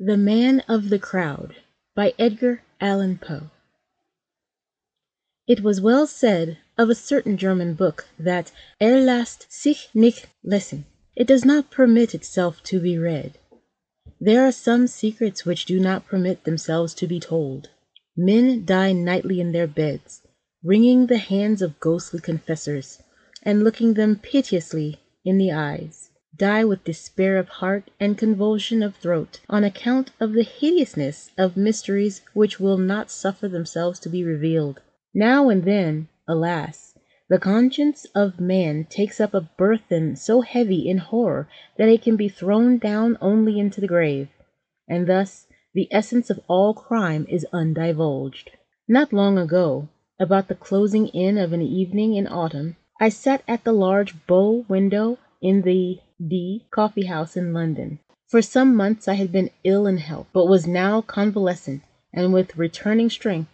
The Man of the Crowd by Edgar Allan Poe. It was well said of a certain German book that lässt sich nicht lesen. It does not permit itself to be read. There are some secrets which do not permit themselves to be told. Men die nightly in their beds, wringing the hands of ghostly confessors, and looking them piteously in the eyes. Die with despair of heart and convulsion of throat, on account of the hideousness of mysteries which will not suffer themselves to be revealed. Now and then, alas, the conscience of man takes up a burthen so heavy in horror that it can be thrown down only into the grave, and thus the essence of all crime is undivulged. Not long ago, about the closing in of an evening in autumn, I sat at the large bow window in the D coffee house in London. For some months I had been ill in health, but was now convalescent, and with returning strength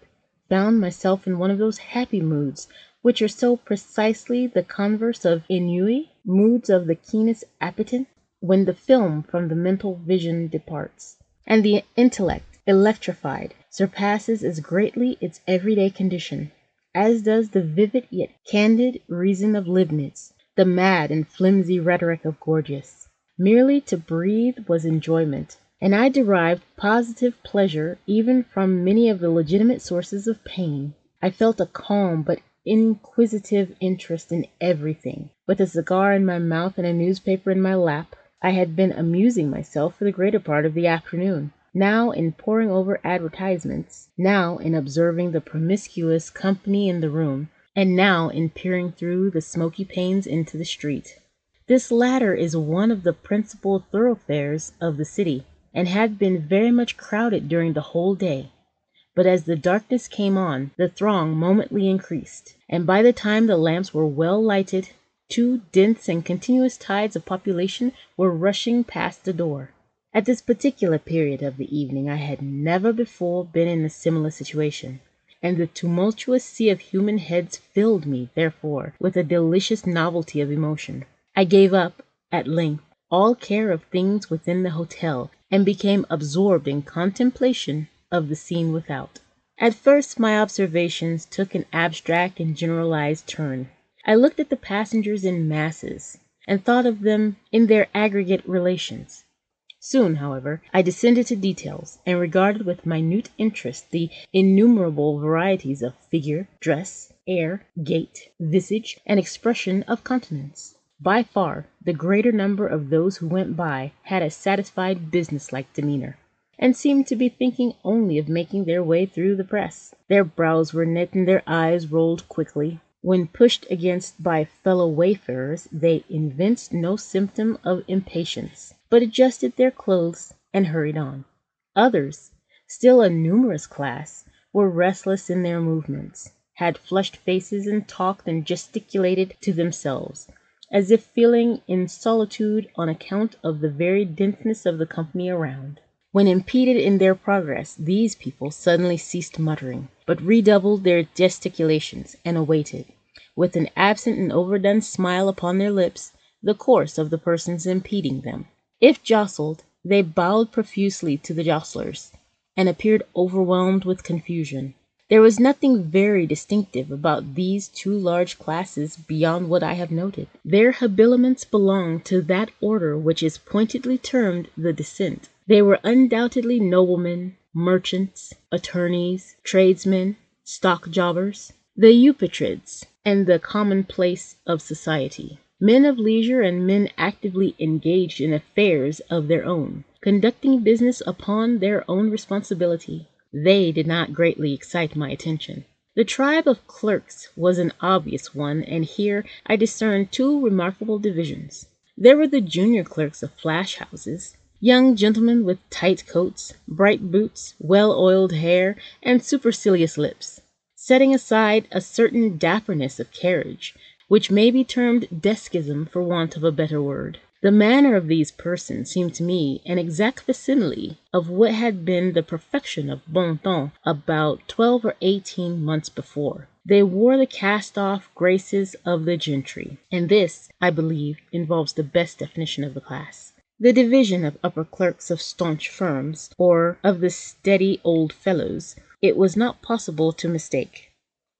found myself in one of those happy moods which are so precisely the converse of ennui, moods of the keenest appetite, when the film from the mental vision departs, and the intellect, electrified, surpasses as greatly its everyday condition, as does the vivid yet candid reason of Leibniz, the mad and flimsy rhetoric of Gorgias. Merely to breathe was enjoyment, and I derived positive pleasure even from many of the legitimate sources of pain. I felt a calm but inquisitive interest in everything. With a cigar in my mouth and a newspaper in my lap, I had been amusing myself for the greater part of the afternoon, now in poring over advertisements, now in observing the promiscuous company in the room, and now in peering through the smoky panes into the street. This latter is one of the principal thoroughfares of the city, and had been very much crowded during the whole day. But as the darkness came on, the throng momently increased, and by the time the lamps were well lighted, two dense and continuous tides of population were rushing past the door. At this particular period of the evening I had never before been in a similar situation, and the tumultuous sea of human heads filled me, therefore, with a delicious novelty of emotion. I gave up, at length, all care of things within the hotel, and became absorbed in contemplation of the scene without. At first my observations took an abstract and generalized turn. I looked at the passengers in masses, and thought of them in their aggregate relations. Soon, however, I descended to details, and regarded with minute interest the innumerable varieties of figure, dress, air, gait, visage, and expression of countenance. By far the greater number of those who went by had a satisfied business-like demeanor, and seemed to be thinking only of making their way through the press. Their brows were knit and their eyes rolled quickly. When pushed against by fellow wayfarers, they evinced no symptom of impatience, but adjusted their clothes and hurried on. Others, still a numerous class, were restless in their movements, had flushed faces, and talked and gesticulated to themselves, as if feeling in solitude on account of the very denseness of the company around. When impeded in their progress, these people suddenly ceased muttering, but redoubled their gesticulations, and awaited, with an absent and overdone smile upon their lips, the course of the persons impeding them. If jostled, they bowed profusely to the jostlers, and appeared overwhelmed with confusion. There was nothing very distinctive about these two large classes beyond what I have noted. Their habiliments belonged to that order which is pointedly termed the decent. They were undoubtedly noblemen, merchants, attorneys, tradesmen, stock jobbers, the eupatrids, and the commonplace of society. Men of leisure and men actively engaged in affairs of their own, conducting business upon their own responsibility. They did not greatly excite my attention. The tribe of clerks was an obvious one, and here I discerned two remarkable divisions. There were the junior clerks of flash houses, young gentlemen with tight coats, bright boots, well-oiled hair, and supercilious lips, setting aside a certain dapperness of carriage, which may be termed desquism for want of a better word. The manner of these persons seemed to me an exact facsimile of what had been the perfection of bon ton about 12 or 18 months before. They wore the cast-off graces of the gentry, and this, I believe, involves the best definition of the class. the division of upper clerks of staunch firms, or of the steady old fellows, it was not possible to mistake.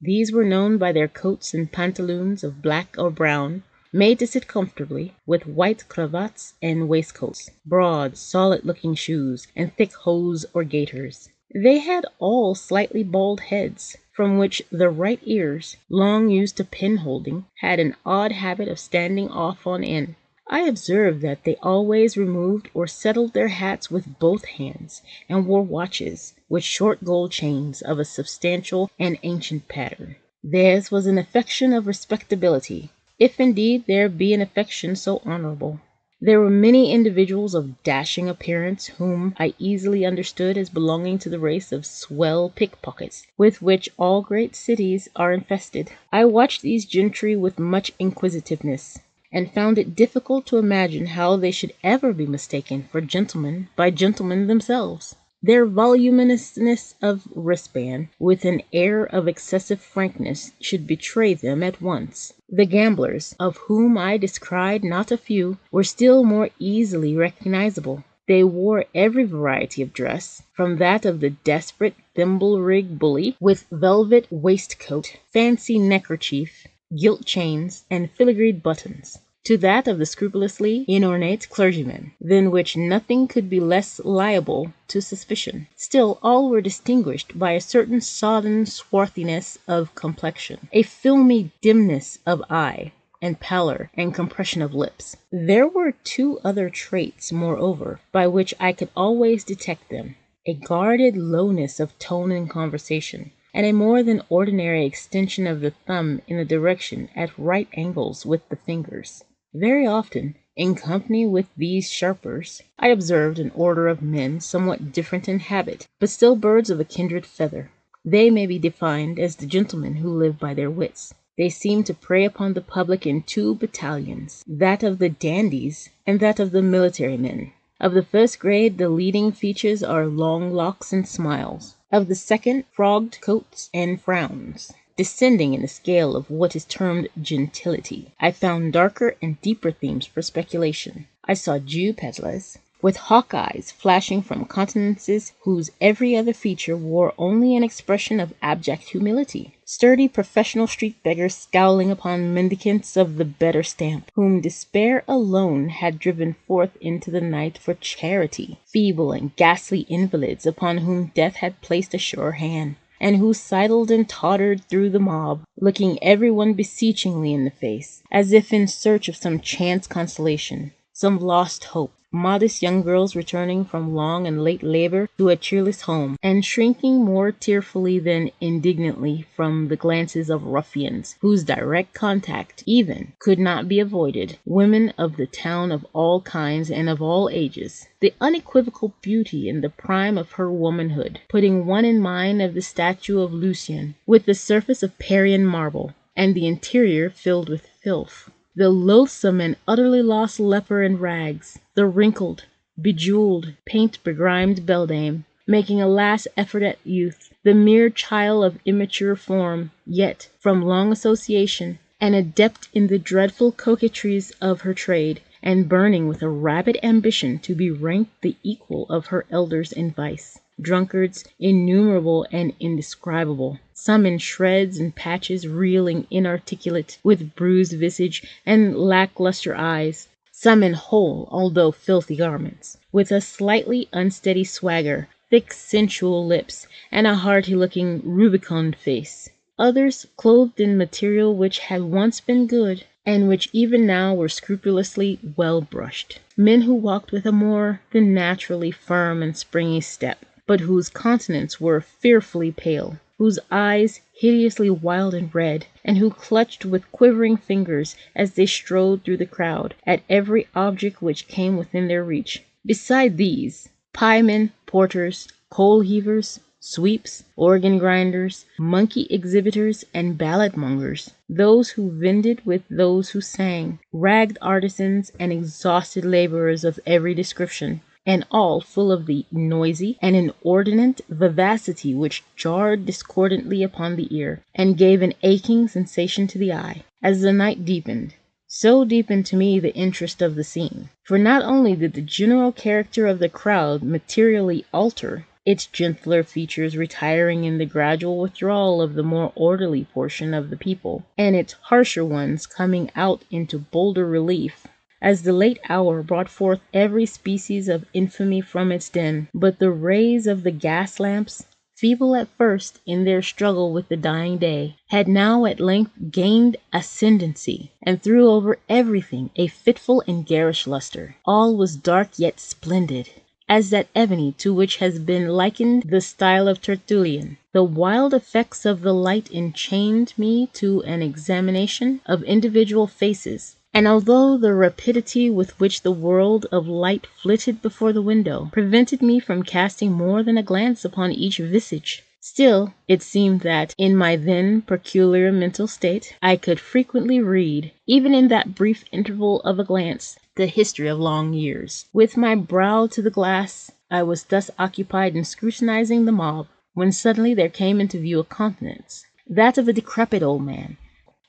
These were known by their coats and pantaloons of black or brown, made to sit comfortably, with white cravats and waistcoats, broad, solid-looking shoes, and thick hose or gaiters. They had all slightly bald heads, from which the right ears, long used to pen-holding, had an odd habit of standing off on end. I observed that they always removed or settled their hats with both hands, and wore watches with short gold chains of a substantial and ancient pattern. Theirs was an affection of respectability, if indeed there be an affection so honorable. There were many individuals of dashing appearance whom I easily understood as belonging to the race of swell pickpockets, with which all great cities are infested. I watched these gentry with much inquisitiveness, and found it difficult to imagine how they should ever be mistaken for gentlemen by gentlemen themselves. Their voluminousness of wristband, with an air of excessive frankness, should betray them at once. The gamblers, of whom I descried not a few, were still more easily recognizable. They wore every variety of dress, from that of the desperate thimble-rig bully, with velvet waistcoat, fancy neckerchief, gilt chains, and filigreed buttons, to that of the scrupulously inornate clergyman, than which nothing could be less liable to suspicion. Still all were distinguished by a certain sodden swarthiness of complexion, a filmy dimness of eye, and pallor and compression of lips. There were two other traits, moreover, by which I could always detect them: a guarded lowness of tone in conversation, and a more than ordinary extension of the thumb in a direction at right angles with the fingers. Very often, in company with these sharpers, I observed an order of men somewhat different in habit, but still birds of a kindred feather. They may be defined as the gentlemen who live by their wits. They seem to prey upon the public in two battalions, that of the dandies and that of the military men. Of the first grade, the leading features are long locks and smiles. Of the second, frogged coats and frowns. Descending in the scale of what is termed gentility, I found darker and deeper themes for speculation. I saw Jew peddlers, with hawk eyes flashing from countenances whose every other feature wore only an expression of abject humility. Sturdy professional street beggars scowling upon mendicants of the better stamp, whom despair alone had driven forth into the night for charity. Feeble and ghastly invalids upon whom death had placed a sure hand, and who sidled and tottered through the mob, looking everyone beseechingly in the face, as if in search of some chance consolation, some lost hope. Modest young girls returning from long and late labor to a cheerless home, and shrinking more tearfully than indignantly from the glances of ruffians, whose direct contact even could not be avoided. Women of the town of all kinds and of all ages. The unequivocal beauty in the prime of her womanhood, putting one in mind of the statue of Lucian, with the surface of Parian marble, and the interior filled with filth. The loathsome and utterly lost leper in rags, the wrinkled, bejeweled, paint-begrimed beldame, making a last effort at youth, the mere child of immature form, yet, from long association, an adept in the dreadful coquetries of her trade, and burning with a rabid ambition to be ranked the equal of her elders in vice. Drunkards innumerable and indescribable, some in shreds and patches, reeling inarticulate, with bruised visage and lackluster eyes, some in whole, although filthy garments, with a slightly unsteady swagger, thick sensual lips, and a hearty-looking rubicund face. Others clothed in material which had once been good, and which even now were scrupulously well brushed. Men who walked with a more than naturally firm and springy step, but whose countenances were fearfully pale, whose eyes hideously wild and red, and who clutched with quivering fingers, as they strode through the crowd, at every object which came within their reach. Beside these, piemen, porters, coal-heavers, sweeps, organ-grinders, monkey exhibitors, and ballad-mongers, those who vended with those who sang, ragged artisans and exhausted laborers of every description, and all full of the noisy and inordinate vivacity which jarred discordantly upon the ear, and gave an aching sensation to the eye. As the night deepened, so deepened to me the interest of the scene. For not only did the general character of the crowd materially alter, its gentler features retiring in the gradual withdrawal of the more orderly portion of the people, and its harsher ones coming out into bolder relief, as the late hour brought forth every species of infamy from its den, but the rays of the gas lamps, feeble at first in their struggle with the dying day, had now at length gained ascendancy, and threw over everything a fitful and garish lustre. All was dark yet splendid, as that ebony to which has been likened the style of Tertullian. The wild effects of the light enchained me to an examination of individual faces, and although the rapidity with which the world of light flitted before the window prevented me from casting more than a glance upon each visage, still it seemed that, in my then peculiar mental state, I could frequently read, even in that brief interval of a glance, the history of long years. With my brow to the glass, I was thus occupied in scrutinizing the mob, when suddenly there came into view a countenance, that of a decrepit old man,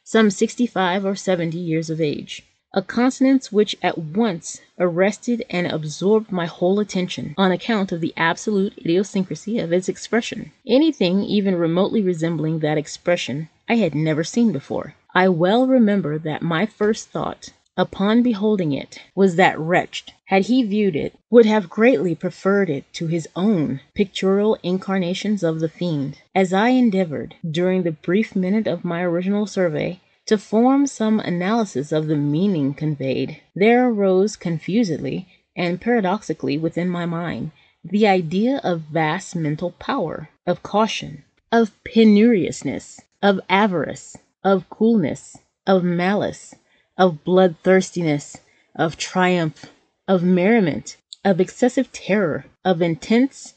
some 65 or 70 years of age, a countenance which at once arrested and absorbed my whole attention on account of the absolute idiosyncrasy of its expression. Anything even remotely resembling that expression I had never seen before. I well remember that my first thought, upon beholding it, was that wretch, had he viewed it, would have greatly preferred it to his own pictorial incarnations of the fiend. As I endeavored, during the brief minute of my original survey, to form some analysis of the meaning conveyed, there arose confusedly and paradoxically within my mind the idea of vast mental power, of caution, of penuriousness, of avarice, of coolness, of malice, of bloodthirstiness, of triumph, of merriment, of excessive terror, of intense,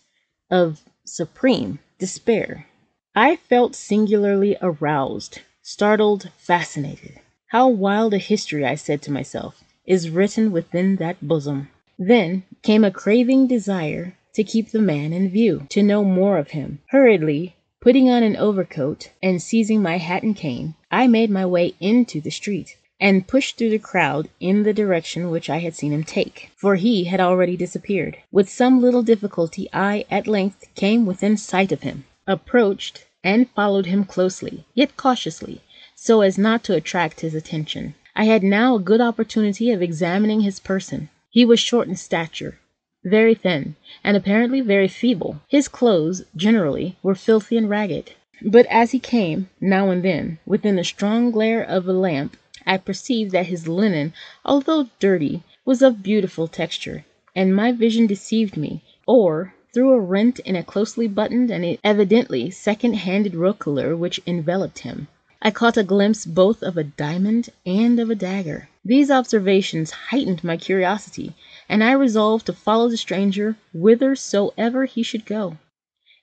of supreme despair. I felt singularly aroused, startled, fascinated. How wild a history, I said to myself, is written within that bosom. Then came a craving desire to keep the man in view, to know more of him. Hurriedly putting on an overcoat and seizing my hat and cane, I made my way into the street, and pushed through the crowd in the direction which I had seen him take, for he had already disappeared. With some little difficulty I at length came within sight of him, approached, and followed him closely, yet cautiously, so as not to attract his attention. I had now a good opportunity of examining his person. He was short in stature, very thin, and apparently very feeble. His clothes, generally, were filthy and ragged, but as he came, now and then, within the strong glare of a lamp, I perceived that his linen, although dirty, was of beautiful texture, and my vision deceived me, or, through a rent in a closely buttoned and evidently second-handed roquelaire which enveloped him, I caught a glimpse both of a diamond and of a dagger. These observations heightened my curiosity, and I resolved to follow the stranger whithersoever he should go.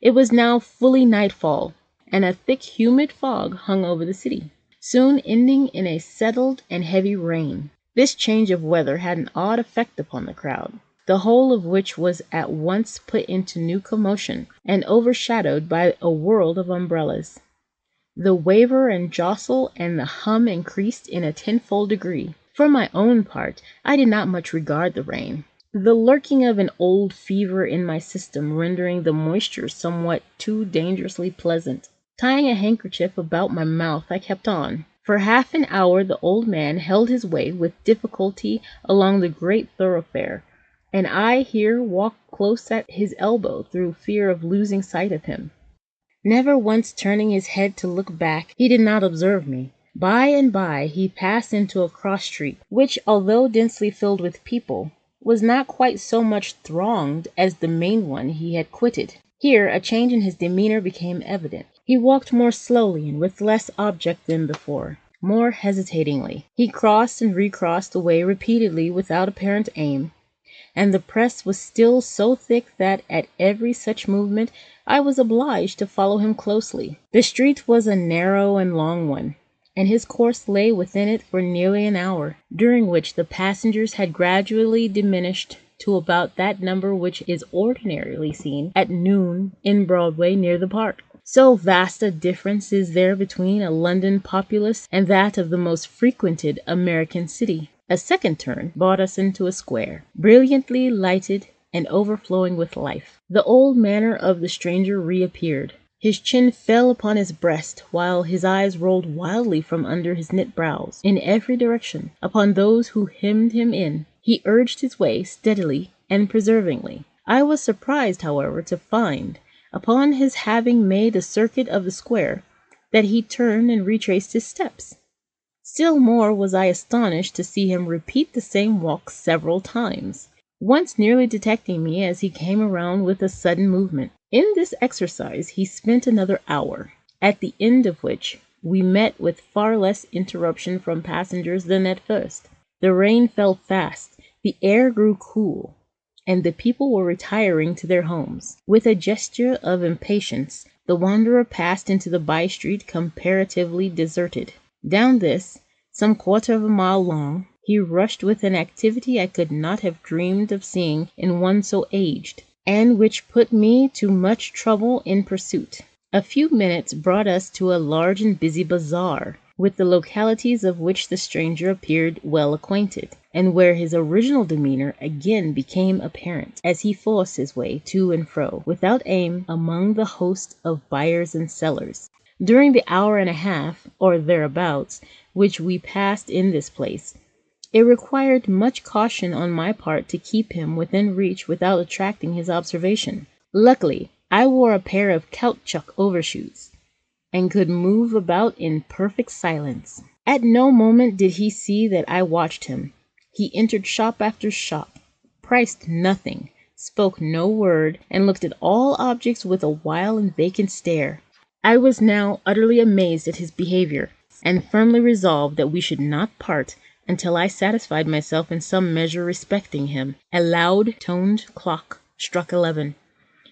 It was now fully nightfall, and a thick humid fog hung over the city, soon ending in a settled and heavy rain. This change of weather had an odd effect upon the crowd, the whole of which was at once put into new commotion and overshadowed by a world of umbrellas. The waver and jostle and the hum increased in a tenfold degree. For my own part, I did not much regard the rain, the lurking of an old fever in my system rendering the moisture somewhat too dangerously pleasant. Tying a handkerchief about my mouth, I kept on. For half an hour the old man held his way with difficulty along the great thoroughfare, and I here walked close at his elbow through fear of losing sight of him. Never once turning his head to look back, he did not observe me. By and by he passed into a cross street, which, although densely filled with people, was not quite so much thronged as the main one he had quitted. Here a change in his demeanor became evident. He walked more slowly and with less object than before, more hesitatingly. He crossed and recrossed the way repeatedly without apparent aim, and the press was still so thick that at every such movement I was obliged to follow him closely. The street was a narrow and long one, and his course lay within it for nearly an hour, during which the passengers had gradually diminished to about that number which is ordinarily seen at noon in Broadway near the park. So vast a difference is there between a London populace and that of the most frequented American city. A second turn brought us into a square, brilliantly lighted and overflowing with life. The old manner of the stranger reappeared. His chin fell upon his breast, while his eyes rolled wildly from under his knit brows in every direction upon those who hemmed him in. He urged his way steadily and perseveringly. I was surprised, however, to find, upon his having made the circuit of the square, that he turned and retraced his steps. Still more was I astonished to see him repeat the same walk several times, once nearly detecting me as he came around with a sudden movement. In this exercise he spent another hour, at the end of which we met with far less interruption from passengers than at first. The rain fell fast, the air grew cool, and the people were retiring to their homes. With a gesture of impatience, the wanderer passed into the by-street comparatively deserted. Down this, some quarter of a mile long, he rushed with an activity I could not have dreamed of seeing in one so aged, and which put me to much trouble in pursuit. A few minutes brought us to a large and busy bazaar, with the localities of which the stranger appeared well acquainted, and where his original demeanor again became apparent, as he forced his way to and fro, without aim, among the host of buyers and sellers. During the hour and a half, or thereabouts, which we passed in this place, it required much caution on my part to keep him within reach without attracting his observation. Luckily, I wore a pair of caoutchouc overshoes, and could move about in perfect silence. At no moment did he see that I watched him. He entered shop after shop, priced nothing, spoke no word, and looked at all objects with a wild and vacant stare. I was now utterly amazed at his behavior, and firmly resolved that we should not part until I satisfied myself in some measure respecting him. A loud-toned clock struck 11,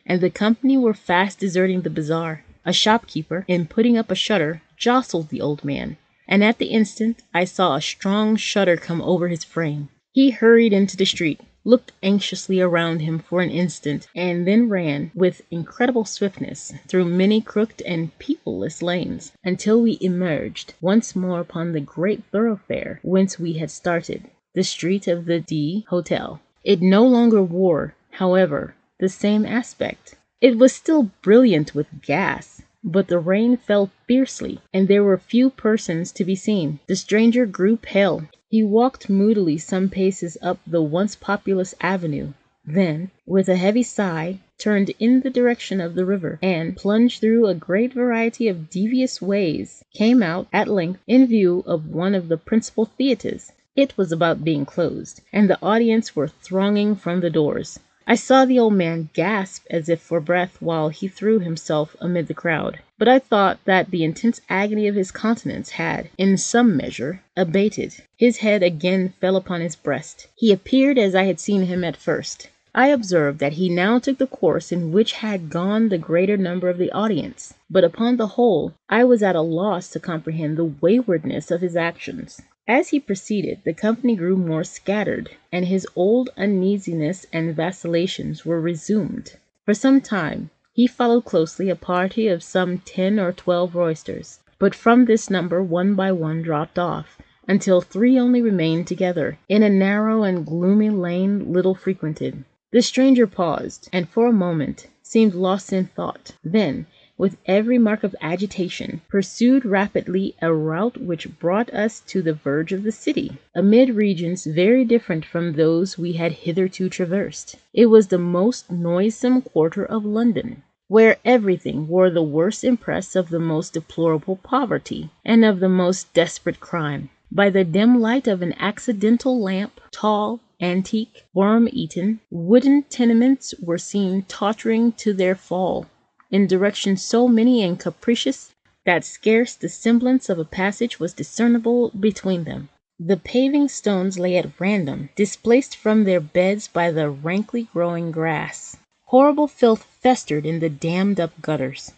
and the company were fast deserting the bazaar. A shopkeeper, in putting up a shutter, jostled the old man, and at the instant I saw a strong shudder come over his frame. He hurried into the street, looked anxiously around him for an instant, and then ran with incredible swiftness through many crooked and peopleless lanes, until we emerged once more upon the great thoroughfare whence we had started, the street of the D Hotel. It no longer wore, however, the same aspect. It was still brilliant with gas, but the rain fell fiercely, and there were few persons to be seen. The stranger grew pale. He walked moodily some paces up the once populous avenue, then, with a heavy sigh, turned in the direction of the river, and, plunged through a great variety of devious ways, came out, at length, in view of one of the principal theatres. It was about being closed, and the audience were thronging from the doors. I saw the old man gasp as if for breath while he threw himself amid the crowd, but I thought that the intense agony of his countenance had, in some measure, abated. His head again fell upon his breast. He appeared as I had seen him at first. I observed that he now took the course in which had gone the greater number of the audience, but upon the whole I was at a loss to comprehend the waywardness of his actions. As he proceeded, the company grew more scattered, and his old uneasiness and vacillations were resumed. For some time he followed closely a party of some 10 or 12 roysters, but from this number one by one dropped off, until 3 only remained together, in a narrow and gloomy lane little frequented. The stranger paused, and for a moment seemed lost in thought. Then, with every mark of agitation, pursued rapidly a route which brought us to the verge of the city, amid regions very different from those we had hitherto traversed. It was the most noisome quarter of London, where everything wore the worst impress of the most deplorable poverty and of the most desperate crime. By the dim light of an accidental lamp, tall, antique, worm-eaten, wooden tenements were seen tottering to their fall, in directions so many and capricious that scarce the semblance of a passage was discernible between them. The paving stones lay at random, displaced from their beds by the rankly growing grass. Horrible filth festered in the dammed-up gutters.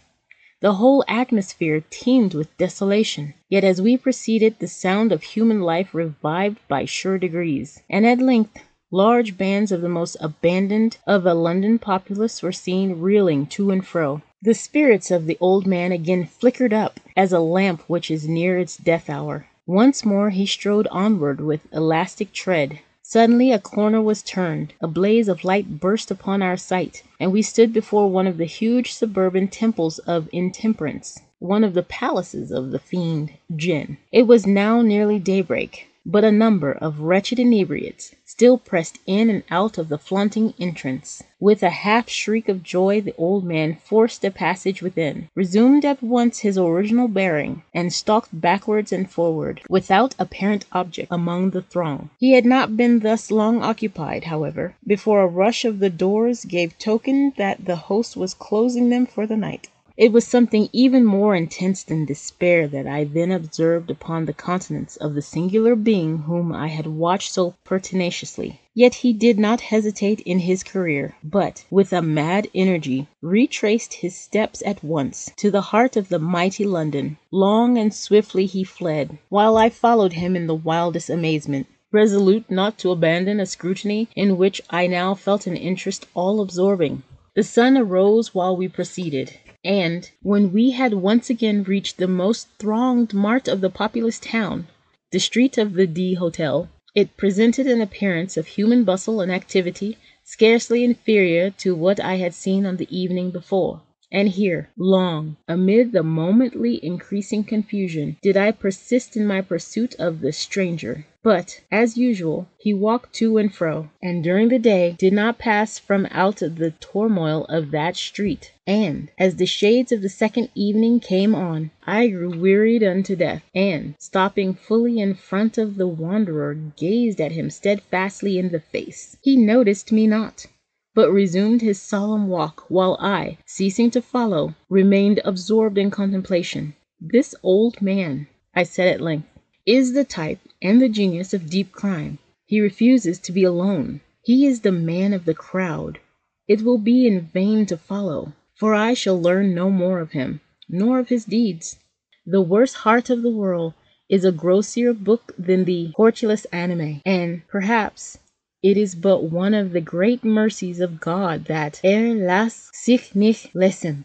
The whole atmosphere teemed with desolation. Yet as we proceeded, the sound of human life revived by sure degrees, and at length large bands of the most abandoned of a London populace were seen reeling to and fro. The spirits of the old man again flickered up as a lamp which is near its death hour. Once more he strode onward with elastic tread. Suddenly a corner was turned, a blaze of light burst upon our sight, and we stood before one of the huge suburban temples of intemperance, one of the palaces of the fiend Jinn. It was now nearly daybreak, but a number of wretched inebriates still pressed in and out of the flaunting entrance. With a half shriek of joy, the old man forced a passage within, resumed at once his original bearing, and stalked backwards and forward, without apparent object, among the throng. He had not been thus long occupied, however, before a rush of the doors gave token that the host was closing them for the night. It was something even more intense than despair that I then observed upon the countenance of the singular being whom I had watched so pertinaciously. Yet he did not hesitate in his career, but, with a mad energy, retraced his steps at once to the heart of the mighty London. Long and swiftly he fled, while I followed him in the wildest amazement, resolute not to abandon a scrutiny in which I now felt an interest all-absorbing. The sun arose while we proceeded, and when we had once again reached the most thronged mart of the populous town, the street of the D Hotel, it presented an appearance of human bustle and activity scarcely inferior to what I had seen on the evening before. And here, long, amid the momently increasing confusion, did I persist in my pursuit of the stranger. But, as usual, he walked to and fro, and during the day did not pass from out of the turmoil of that street. And, as the shades of the second evening came on, I grew wearied unto death, and, stopping fully in front of the wanderer, gazed at him steadfastly in the face. He noticed me not, but resumed his solemn walk, while I, ceasing to follow, remained absorbed in contemplation. "This old man," I said at length, "is the type and the genius of deep crime. He refuses to be alone. He is the man of the crowd. It will be in vain to follow, for I shall learn no more of him, nor of his deeds. The worst heart of the world is a grossier book than the Hortulus Animae, and, perhaps, it is but one of the great mercies of God that er las sich nicht lesen."